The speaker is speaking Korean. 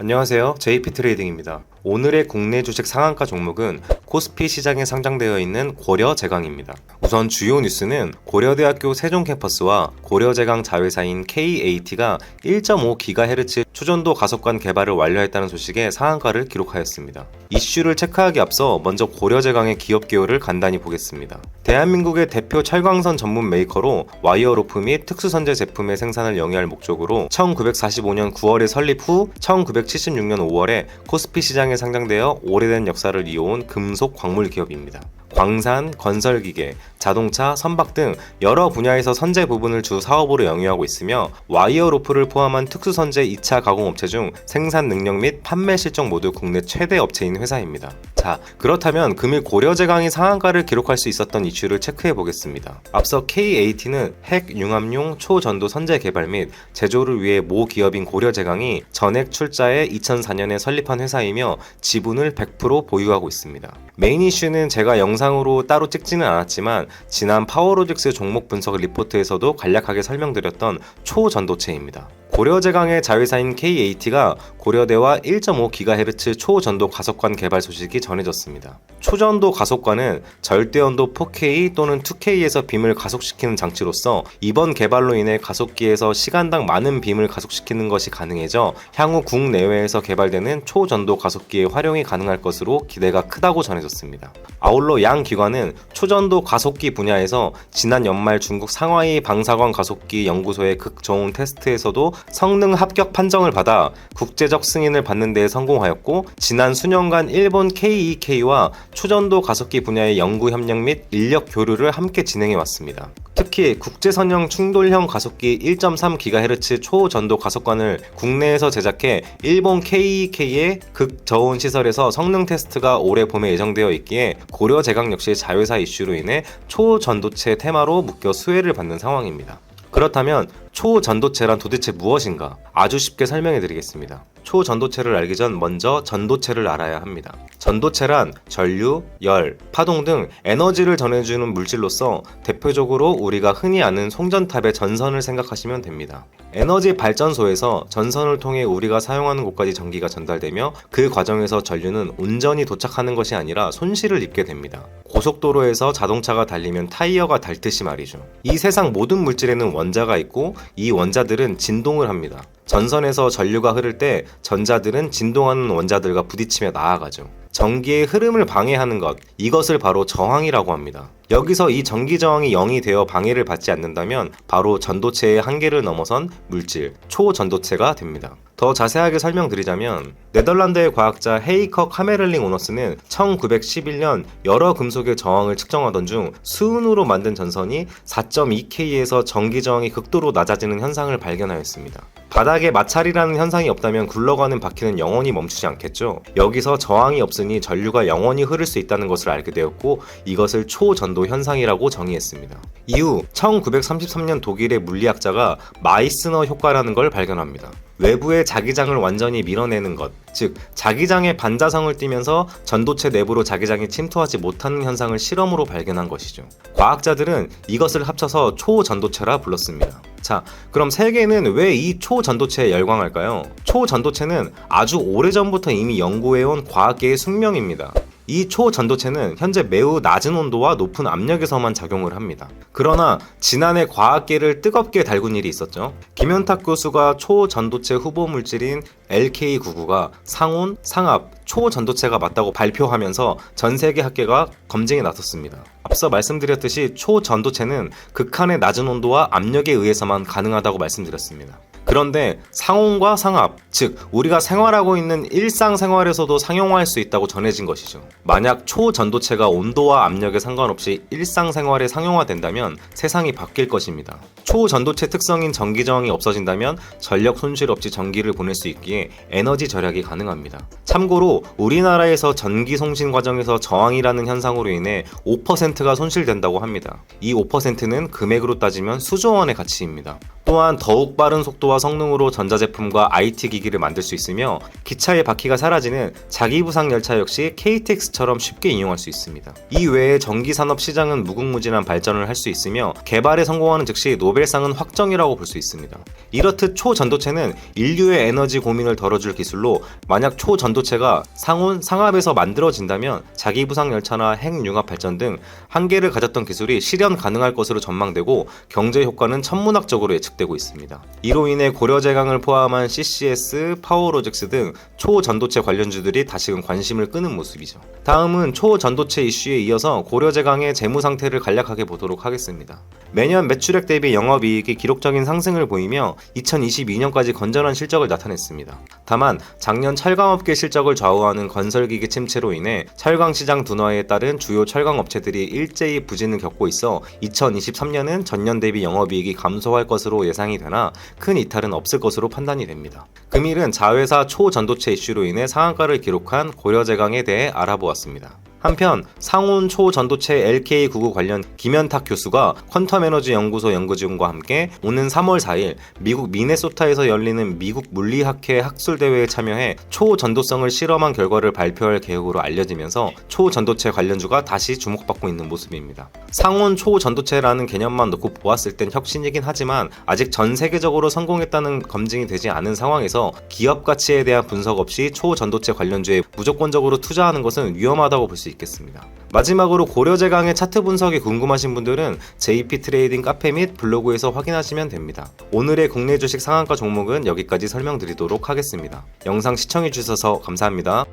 안녕하세요. JP트레이딩입니다. 오늘의 국내 주식 상한가 종목은 코스피 시장에 상장되어 있는 고려제강입니다. 우선 주요 뉴스는 고려대학교 세종캠퍼스와 고려제강 자회사인 KAT가 1.5GHz 초전도 가속관 개발을 완료했다는 소식에 상한가를 기록하였습니다. 이슈를 체크하기 앞서 먼저 고려제강의 기업 개요를 간단히 보겠습니다. 대한민국의 대표 철광선 전문 메이커로 와이어로프 및 특수선재 제품의 생산을 영위할 목적으로 1945년 9월에 설립 후 1976년 5월에 코스피 시장에 상장되어 오래된 역사를 이어온 금속 광물 기업입니다. 광산, 건설기계, 자동차, 선박 등 여러 분야에서 선재 부분을 주 사업으로 영위하고 있으며 와이어로프를 포함한 특수선재 2차 가공업체 중 생산 능력 및 판매 실적 모두 국내 최대 업체인 회사입니다. 자, 그렇다면 금일 고려제강이 상한가를 기록할 수 있었던 이슈를 체크해 보겠습니다. 앞서 KAT는 핵융합용 초전도 선재 개발 및 제조를 위해 모 기업인 고려제강이 전액 출자해 2004년에 설립한 회사이며 지분을 100% 보유하고 있습니다. 메인 이슈는 제가 영상으로 따로 찍지는 않았지만 지난 파워로직스 종목 분석 리포트에서도 간략하게 설명드렸던 초전도체입니다. 고려제강의 자회사인 KAT가 고려대와 1.5GHz 초전도 가속관 개발 소식이 전해졌습니다. 초전도 가속관은 절대온도 4K 또는 2K에서 빔을 가속시키는 장치로서 이번 개발로 인해 가속기에서 시간당 많은 빔을 가속시키는 것이 가능해져 향후 국내외에서 개발되는 초전도 가속기의 활용이 가능할 것으로 기대가 크다고 전해졌습니다. 아울러 양 기관은 초전도 가속기 분야에서 지난 연말 중국 상하이 방사광 가속기 연구소의 극저온 테스트에서도 성능 합격 판정을 받아 국제적 승인을 받는 데 성공하였고, 지난 수년간 일본 KEK와 초전도 가속기 분야의 연구 협력 및 인력 교류를 함께 진행해 왔습니다. 특히 국제선형 충돌형 가속기 1.3GHz 초전도 가속관을 국내에서 제작해 일본 KEK의 극저온 시설에서 성능 테스트가 올해 봄에 예정되어 있기에 고려제강 역시 자회사 이슈로 인해 초전도체 테마로 묶여 수혜를 받는 상황입니다. 그렇다면 초전도체란 도대체 무엇인가? 아주 쉽게 설명해 드리겠습니다. 초전도체를 알기 전 먼저 전도체를 알아야 합니다. 전도체란 전류, 열, 파동 등 에너지를 전해주는 물질로서 대표적으로 우리가 흔히 아는 송전탑의 전선을 생각하시면 됩니다. 에너지 발전소에서 전선을 통해 우리가 사용하는 곳까지 전기가 전달되며 그 과정에서 전류는 온전히 도착하는 것이 아니라 손실을 입게 됩니다. 고속도로에서 자동차가 달리면 타이어가 닳듯이 말이죠. 이 세상 모든 물질에는 원자가 있고 이 원자들은 진동을 합니다. 전선에서 전류가 흐를 때 전자들은 진동하는 원자들과 부딪히며 나아가죠. 전기의 흐름을 방해하는 것, 이것을 바로 저항이라고 합니다. 여기서 이 전기 저항이 0이 되어 방해를 받지 않는다면 바로 전도체의 한계를 넘어선 물질, 초전도체가 됩니다. 더 자세하게 설명드리자면 네덜란드의 과학자 헤이커 카메를링 오너스는 1911년 여러 금속의 저항을 측정하던 중 수은으로 만든 전선이 4.2K에서 전기 저항이 극도로 낮아지는 현상을 발견하였습니다. 바닥에 마찰이라는 현상이 없다면 굴러가는 바퀴는 영원히 멈추지 않겠죠. 여기서 저항이 없으니 전류가 영원히 흐를 수 있다는 것을 알게 되었고, 이것을 초전도 현상이라고 정의했습니다. 이후 1933년 독일의 물리학자가 마이스너 효과라는 걸 발견합니다. 외부의 자기장을 완전히 밀어내는 것, 즉 자기장의 반자성을 띠면서 전도체 내부로 자기장이 침투하지 못하는 현상을 실험으로 발견한 것이죠. 과학자들은 이것을 합쳐서 초전도체라 불렀습니다. 자, 그럼 세계는 왜 이 초전도체에 열광할까요? 초전도체는 아주 오래전부터 이미 연구해온 과학계의 숙명입니다. 이 초전도체는 현재 매우 낮은 온도와 높은 압력에서만 작용을 합니다. 그러나 지난해 과학계를 뜨겁게 달군 일이 있었죠. 김현탁 교수가 초전도체 후보 물질인 LK99가 상온, 상압, 초전도체가 맞다고 발표하면서 전 세계 학계가 검증에 나섰습니다. 앞서 말씀드렸듯이 초전도체는 극한의 낮은 온도와 압력에 의해서만 가능하다고 말씀드렸습니다. 그런데 상온과 상압, 즉 우리가 생활하고 있는 일상생활에서도 상용화할 수 있다고 전해진 것이죠. 만약 초전도체가 온도와 압력에 상관없이 일상생활에 상용화된다면 세상이 바뀔 것입니다. 초전도체 특성인 전기저항이 없어진다면 전력 손실 없이 전기를 보낼 수 있기에 에너지 절약이 가능합니다. 참고로 우리나라에서 전기 송신 과정에서 저항이라는 현상으로 인해 5%가 손실된다고 합니다. 이 5%는 금액으로 따지면 수조 원의 가치입니다. 또한 더욱 빠른 속도와 성능으로 전자제품과 IT 기기를 만들 수 있으며 기차의 바퀴가 사라지는 자기부상 열차 역시 KTX처럼 쉽게 이용할 수 있습니다. 이 외에 전기산업 시장은 무궁무진한 발전을 할 수 있으며 개발에 성공하는 즉시 노벨 노벨상은 확정이라고 볼 수 있습니다. 이렇듯 초전도체는 인류의 에너지 고민을 덜어줄 기술로 만약 초전도체가 상온, 상압에서 만들어진다면 자기부상 열차나 핵융합 발전 등 한계를 가졌던 기술이 실현 가능할 것으로 전망되고 경제 효과는 천문학적으로 예측되고 있습니다. 이로 인해 고려제강을 포함한 CCS, 파워로직스 등 초전도체 관련주들이 다시금 관심을 끄는 모습이죠. 다음은 초전도체 이슈에 이어서 고려제강의 재무 상태를 간략하게 보도록 하겠습니다. 매년 매출액 대비 영업이익이 기록적인 상승을 보이며 2022년까지 건전한 실적을 나타냈습니다. 다만 작년 철강업계 실적을 좌우하는 건설기계 침체로 인해 철강시장 둔화에 따른 주요 철강업체들이 일제히 부진을 겪고 있어 2023년은 전년 대비 영업이익이 감소할 것으로 예상이 되나 큰 이탈은 없을 것으로 판단이 됩니다. 금일은 자회사 초전도체 이슈로 인해 상한가를 기록한 고려제강에 대해 알아보았습니다. 한편 상온 초전도체 LK99 관련 김현탁 교수가 퀀텀에너지 연구소 연구진과 함께 오는 3월 4일 미국 미네소타에서 열리는 미국 물리학회 학술대회에 참여해 초전도성을 실험한 결과를 발표할 계획으로 알려지면서 초전도체 관련주가 다시 주목받고 있는 모습입니다. 상온 초전도체라는 개념만 놓고 보았을 땐 혁신이긴 하지만 아직 전 세계적으로 성공했다는 검증이 되지 않은 상황에서 기업 가치에 대한 분석 없이 초전도체 관련주에 무조건적으로 투자하는 것은 위험하다고 볼 수 있겠습니다. 마지막으로 고려제강의 차트 분석이 궁금하신 분들은 JP 트레이딩 카페 및 블로그에서 확인하시면 됩니다. 오늘의 국내 주식 상한가 종목은 여기까지 설명드리도록 하겠습니다. 영상 시청해주셔서 감사합니다.